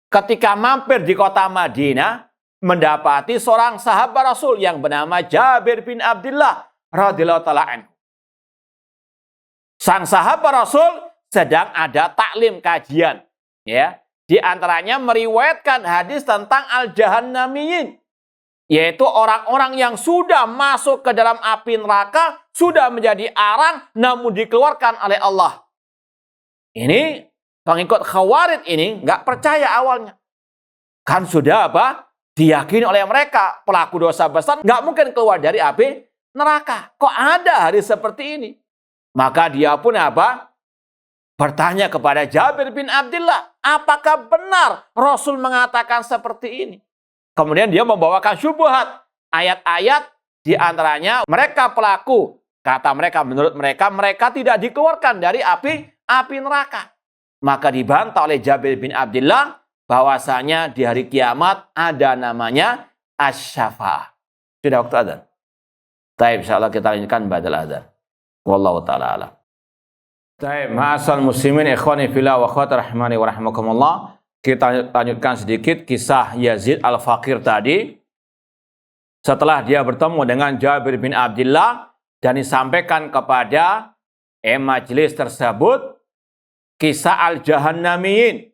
[SPEAKER 1] ketika mampir di kota Madinah mendapati seorang sahabat Rasul yang bernama Jabir bin Abdullah radhiyallahu taala anhu. Sang sahabat Rasul sedang ada taklim kajian, ya. Di antaranya meriwayatkan hadis tentang al-jahannamiyin, yaitu orang-orang yang sudah masuk ke dalam api neraka, sudah menjadi arang, namun dikeluarkan oleh Allah. Ini pengikut Khawarij ini nggak percaya awalnya. Kan sudah apa? Diyakini oleh mereka, pelaku dosa besar nggak mungkin keluar dari api neraka. Kok ada hari seperti ini? Maka dia pun apa? Bertanya kepada Jabir bin Abdullah, apakah benar Rasul mengatakan seperti ini? Kemudian dia membawakan syubhat, ayat-ayat di antaranya mereka pelaku, kata mereka menurut mereka tidak dikeluarkan dari api neraka. Maka dibantah oleh Jabir bin Abdullah bahwasanya di hari kiamat ada namanya asy-syafa'ah. Sudah waktu adzan. Baik, insyaallah kita lanjutkan ba'dal adzan. Wallahu taala alam. Baik, ma'asal muslimin ikhwani fillah wa akhwati rahimani wa rahimakumullah. Kita lanjutkan sedikit kisah Yazid Al-Faqir tadi. Setelah dia bertemu dengan Jabir bin Abdullah dan disampaikan kepada majelis tersebut kisah Al-Jahannamiyin.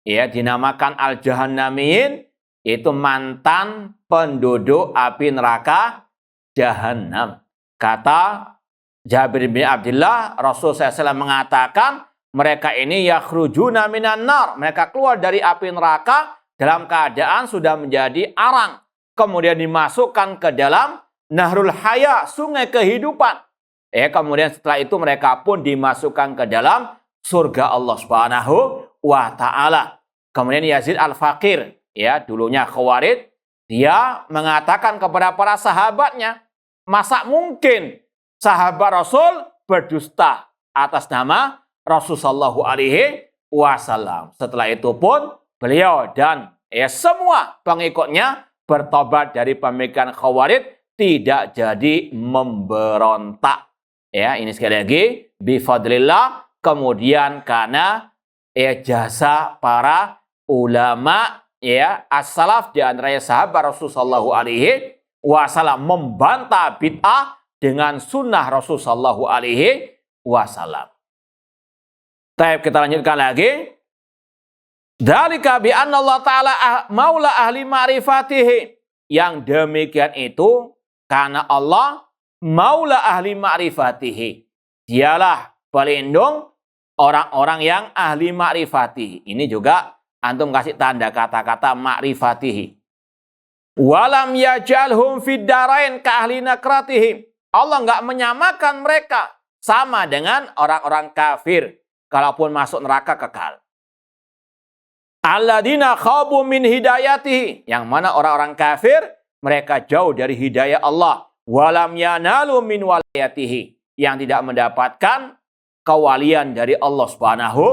[SPEAKER 1] Ya, dinamakan Al-Jahannamiyin, itu mantan penduduk api neraka Jahannam. Kata Jabir bin Abdullah, Rasul SAW mengatakan mereka ini yakhrujuna minan nar, mereka keluar dari api neraka dalam keadaan sudah menjadi arang, kemudian dimasukkan ke dalam Nahrul Haya, sungai kehidupan. Kemudian setelah itu mereka pun dimasukkan ke dalam surga Allah Subhanahu wa taala. Kemudian Yazid Al-Faqir, ya, dulunya Khawarij, dia mengatakan kepada para sahabatnya, masa mungkin sahabat Rasul berdusta atas nama Rasulullah SAW. Setelah itu pun beliau dan semua pengikutnya bertobat dari pemikiran Khawarij, tidak jadi memberontak. Ya, ini sekali lagi bifadlillah, kemudian karena jasa para ulama ya as-salaf di antaranya sahabat Rasulullah sallallahu alaihi wasallam membantah bid'ah dengan sunnah Rasulullah sallallahu alaihi wasallam. Baik, kita lanjutkan lagi. Dzalika bi anna Allah taala maula ahli ma'rifatihi. Yang demikian itu karena Allah maula ahli ma'rifatihi. Dialah pelindung orang-orang yang ahli ma'rifatihi. Ini juga antum kasih tanda kata-kata ma'rifatihi. Walam yaj'alhum fid darain ka ahli nakratihim. Allah enggak menyamakan mereka sama dengan orang-orang kafir kalaupun masuk neraka kekal. Alladzina khabu min hidayatihi, yang mana orang-orang kafir mereka jauh dari hidayah Allah. Walam yanalu min walayatihi, yang tidak mendapatkan kewalian dari Allah Subhanahu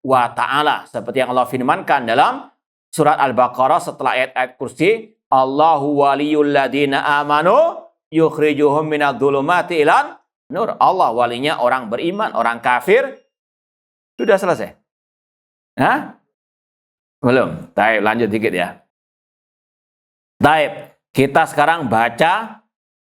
[SPEAKER 1] wa taala, seperti yang Allah firmankan dalam surat Al-Baqarah setelah ayat-ayat kursi, Allahu waliyul ladina amanu yukhrijuhum minadh-dhulumati ilan nur. Allah walinya orang beriman, orang kafir. Sudah selesai? Hah? Belum. Taib, lanjut dikit ya. Taib, kita sekarang baca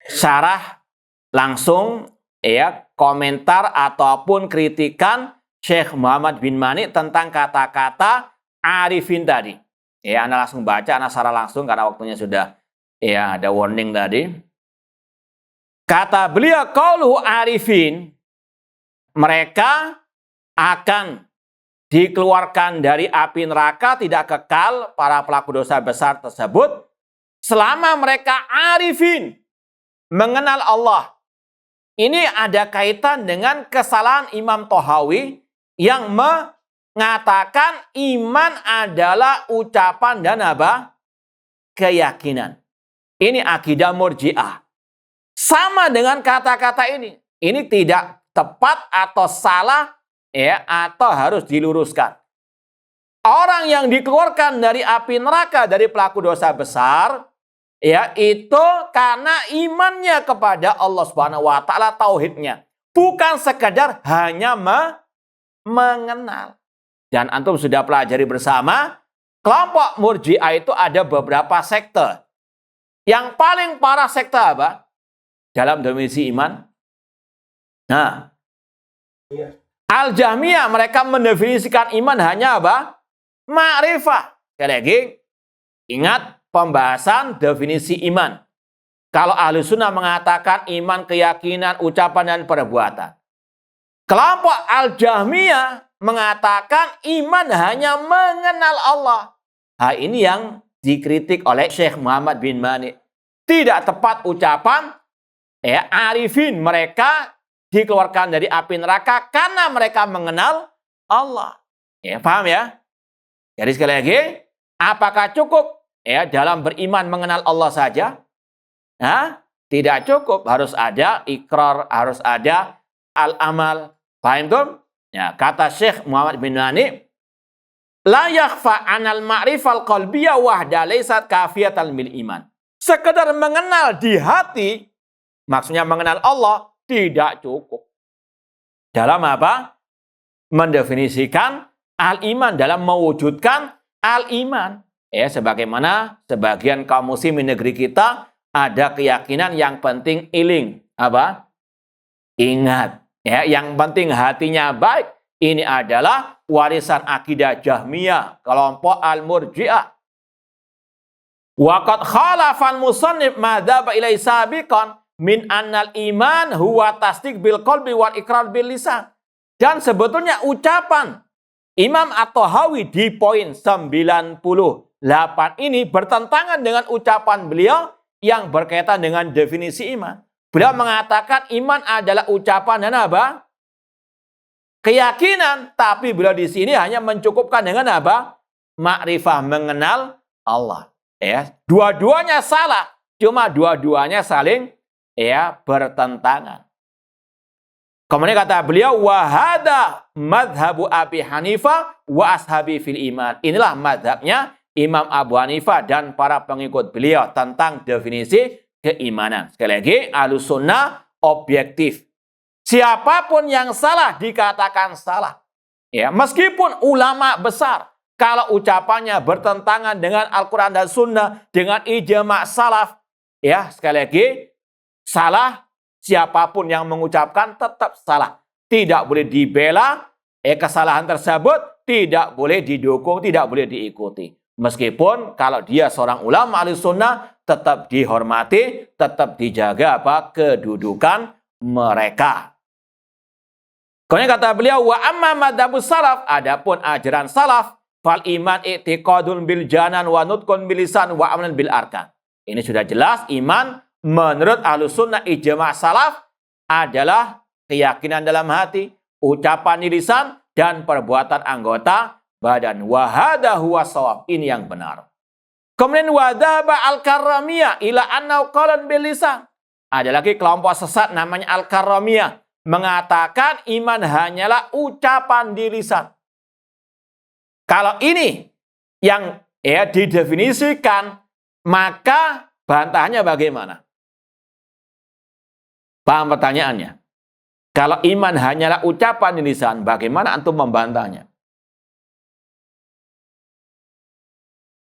[SPEAKER 1] syarah langsung ya, komentar ataupun kritikan Syekh Muhammad bin Mani tentang kata-kata arifin tadi. Ya, Anda langsung baca, Anda syarah langsung karena waktunya sudah ya ada warning tadi. Kata beliau qauluhu arifin, mereka akan dikeluarkan dari api neraka tidak kekal para pelaku dosa besar tersebut selama mereka arifin, mengenal Allah. Ini ada kaitan dengan kesalahan Imam Thahawi yang mengatakan iman adalah ucapan dan apa? Keyakinan. Ini akidah Murji'ah. Sama dengan kata-kata ini. Ini tidak tepat atau salah ya, atau harus diluruskan. Orang yang dikeluarkan dari api neraka dari pelaku dosa besar ya, itu karena imannya kepada Allah Subhanahu wa taala, tauhidnya. Bukan sekedar hanya mengenal. Dan antum sudah pelajari bersama, kelompok Murji'ah itu ada beberapa sekte. Yang paling parah sekte apa? Dalam definisi iman. Nah, Al-Jahmiyah mereka mendefinisikan iman hanya apa? Ma'rifah. Sekali lagi, ingat pembahasan definisi iman. Kalau Ahlu Sunnah mengatakan iman, keyakinan, ucapan, dan perbuatan. Kelompok Al-Jahmiyah mengatakan iman hanya mengenal Allah. Hal ini yang dikritik oleh Syekh Muhammad bin Mani. Tidak tepat ucapan ya, arifin mereka dikeluarkan dari api neraka karena mereka mengenal Allah. Ya, paham ya? Jadi sekali lagi, apakah cukup ya dalam beriman mengenal Allah saja? Nah, tidak cukup, harus ada ikrar, harus ada al-amal. Paham tuh? Ya, kata Syekh Muhammad bin Mani, la yakhfa anal ma'rifal qalbiyah wahda laysat kafiyatan bil iman. Sekedar mengenal di hati, maksudnya mengenal Allah, tidak cukup. Dalam apa? Mendefinisikan al-iman, dalam mewujudkan al-iman. Ya, sebagaimana sebagian kaum muslim di negeri kita ada keyakinan yang penting iling. Apa? Ingat. Ya, yang penting hatinya baik. Ini adalah warisan akidah Jahmiyah, kelompok Al-Murji'ah. Waqad khalafal musannif madzhab ilai sabiqan min annal iman huwa tasdiq bil qalbi wal iqrar bil lisan. Dan sebetulnya ucapan Imam At-Thahawi di poin 98 ini bertentangan dengan ucapan beliau yang berkaitan dengan definisi iman. Beliau mengatakan iman adalah ucapan dan apa? Keyakinan. Tapi beliau di sini hanya mencukupkan dengan apa? Ma'rifah, mengenal Allah. Ya, dua-duanya salah. Cuma dua-duanya saling ya bertentangan. Kemudian kata beliau, wahada madhabu Abi Hanifah wa ashabi fil iman. Inilah madhabnya Imam Abu Hanifah dan para pengikut beliau tentang definisi keimanan. Sekali lagi, Ahlus Sunnah objektif. Siapapun yang salah dikatakan salah. Ya, meskipun ulama besar, kalau ucapannya bertentangan dengan Al-Quran dan Sunnah, dengan ijma' salaf, ya sekali lagi, salah, siapapun yang mengucapkan tetap salah. Tidak boleh dibela, kesalahan tersebut tidak boleh didukung, tidak boleh diikuti. Meskipun kalau dia seorang ulama ahli sunnah, tetap dihormati, tetap dijaga kedudukan mereka. Kemudian kata beliau, wa amma madhabus salaf, adapun ajaran salaf, fal iman i'tiqadun bil janan wa nutqun bil lisan wa amalan bil arkan. Ini sudah jelas, iman menurut ahli sunnah ijma' salaf adalah keyakinan dalam hati, ucapan di lisan, dan perbuatan anggota badan. Wahada huwa shawab. Ini yang benar. Kemudian wadhaba al-karramiyah ila annau qalan bil lisan. Ada lagi kelompok sesat namanya al-karramiyah, mengatakan iman hanyalah ucapan di lisan. Kalau ini yang didefinisikan, maka bantahannya bagaimana? Paham pertanyaannya? Kalau iman hanyalah ucapan di lisan, bagaimana antum membantahnya?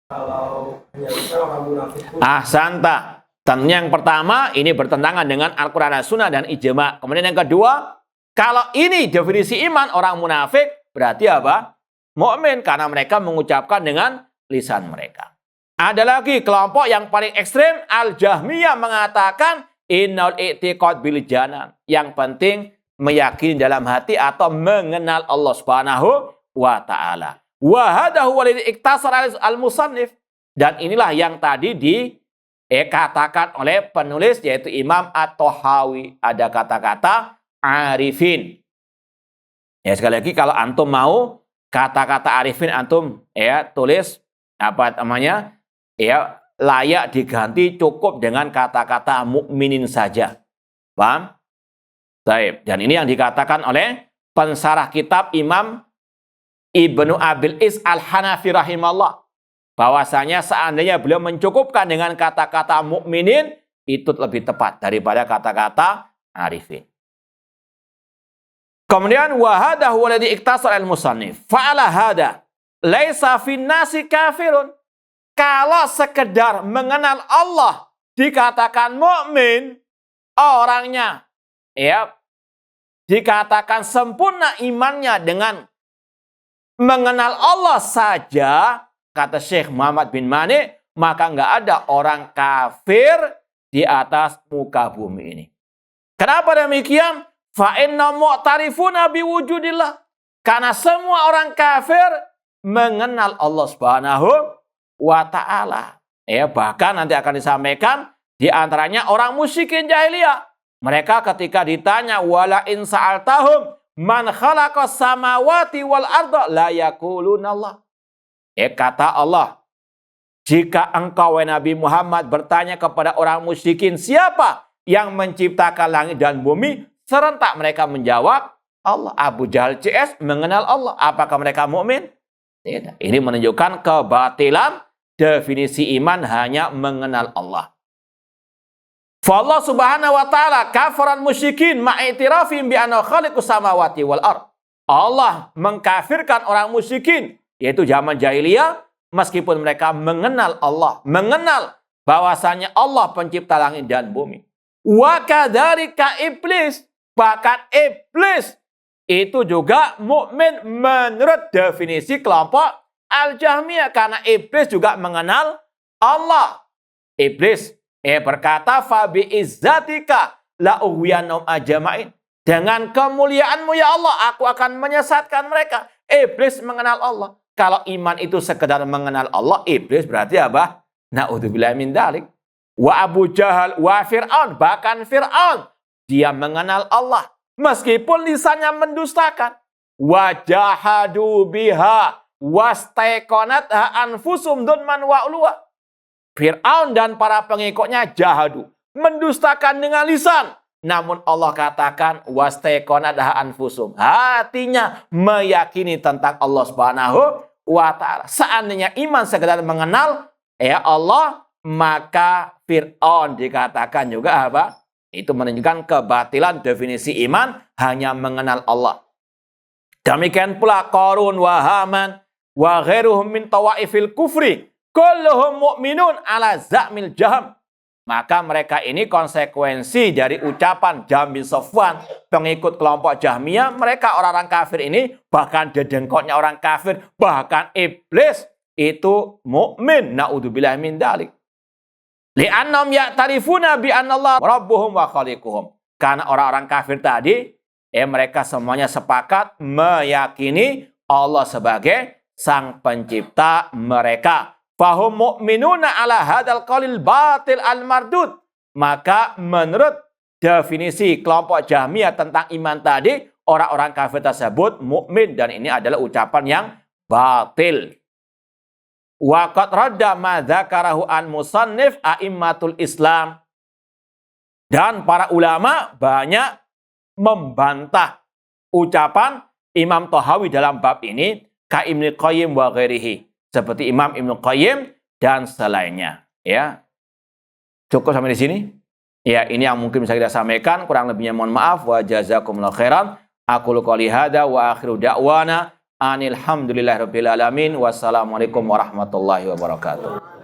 [SPEAKER 3] Kalau hanya orang munafik pun
[SPEAKER 1] Ahsanta. Tentunya yang pertama, ini bertentangan dengan Al-Quran dan Sunnah dan ijma'. Kemudian yang kedua, kalau ini definisi iman orang munafik, berarti apa? Mukmin, karena mereka mengucapkan dengan lisan mereka. Ada lagi kelompok yang paling ekstrim, Al-Jahmiyah mengatakan innal i'tiqad bil janan. Yang penting meyakini dalam hati atau mengenal Allah Subhanahu wa taala. Wa hadahu walid iktasar al-musannif. Dan inilah yang tadi dikatakan oleh penulis yaitu Imam At-Tahawi. Ada kata-kata arifin. Ya sekali lagi kalau antum mau kata-kata arifin antum tulis apa namanya? Layak diganti cukup dengan kata-kata mukminin saja. Paham? Baik. Dan ini yang dikatakan oleh pensarah kitab Imam Ibnu Abil Is Al-Hanafi rahimahullah. Bahwasanya seandainya beliau mencukupkan dengan kata-kata mukminin, itu lebih tepat daripada kata-kata arifin. Kemudian wahada huwa alladhi iktasara al-musannif. Fa'ala hada laisa fin nasi kafirun. Kalau sekedar mengenal Allah dikatakan mukmin, orangnya dikatakan sempurna imannya dengan mengenal Allah saja, kata Syekh Muhammad bin Mani, maka nggak ada orang kafir di atas muka bumi ini. Kenapa demikian? Fa inna mu'tarifuna biwujudillah. Karena semua orang kafir mengenal Allah Subhanahu wa ta'ala. Bahkan nanti akan disampaikan di antaranya orang musyrikin jahiliyah. Mereka ketika ditanya wala in sa'altahum man khalaqas samawati wal arda la yaqulunallah. Kata Allah, jika engkau Nabi Muhammad bertanya kepada orang musyrikin siapa yang menciptakan langit dan bumi, serentak mereka menjawab Allah. Abu Jahal CS mengenal Allah. Apakah mereka mukmin? Tidak. Ini menunjukkan kebatilan definisi iman hanya mengenal Allah. Allah Subhanahu wa taala kafaran musyrikin ma'itirafim bi anna khaliqus samawati wal ard. Allah mengkafirkan orang musyrikin yaitu zaman jahiliyah meskipun mereka mengenal Allah, mengenal bahwasanya Allah pencipta langit dan bumi. Wa kadzalika iblis, bahkan iblis itu juga mukmin menurut definisi kelompok Al-Jahmiyah karena iblis juga mengenal Allah. Iblis berkata fabi izzatika la ughwiyannahum ajma'in. Dengan kemuliaanmu ya Allah, aku akan menyesatkan mereka. Iblis mengenal Allah. Kalau iman itu sekedar mengenal Allah, iblis berarti apa? Na'udzubillah min dzalik. Wa Abu Jahal wa Fir'aun, bahkan Fir'aun dia mengenal Allah meskipun lisannya mendustakan. Wa jahadu biha wastaiqanatha anfusum dzulman wa ulwa. Fir'aun dan para pengikutnya jahadu, mendustakan dengan lisan. Namun Allah katakan wastaiqanatha anfusum. Hatinya meyakini tentang Allah Subhanahu wa taala. Seandainya iman sekedar mengenal Allah, maka Fir'aun dikatakan juga apa? Itu menunjukkan kebatilan definisi iman hanya mengenal Allah. Demikian pula Qarun wa Haman wa ghairuhum min tawaifil kufri kulluhum mu'minun ala za'mil Jahm. Maka mereka ini konsekuensi dari ucapan Jahm bin Safwan, pengikut kelompok Jahmiyah. Mereka orang-orang kafir ini, bahkan dedengkotnya orang kafir, bahkan iblis itu mukmin. Naudzubillah min dzalik. Li'annahum ya'tarifuna bi annallaha rabbuhum wa khaliquhum. Karena orang-orang kafir tadi, mereka semuanya sepakat meyakini Allah sebagai sang pencipta mereka. Fahum mu'minuna ala hadal qalil batil al-mardud. Maka menurut definisi kelompok Jahmiyah tentang iman tadi, orang-orang kafir tersebut mukmin, dan ini adalah ucapan yang batil. Wa qad radda ma dzakarahu an musannif a'immatul Islam. Dan para ulama banyak membantah ucapan Imam Thahawi dalam bab ini, ka Ibnu Qayyim wa ghairihi, seperti Imam Ibnu Qayyim dan selainnya. Ya, cukup sampai di sini. Ya, ini yang mungkin bisa kita sampaikan. Kurang lebihnya mohon maaf. Wa jazakumullahu khairan. Aqulu qouli hadza wa akhiru da'wana anil hamdulillahirabbil alamin. Wassalamualaikum warahmatullahi wabarakatuh.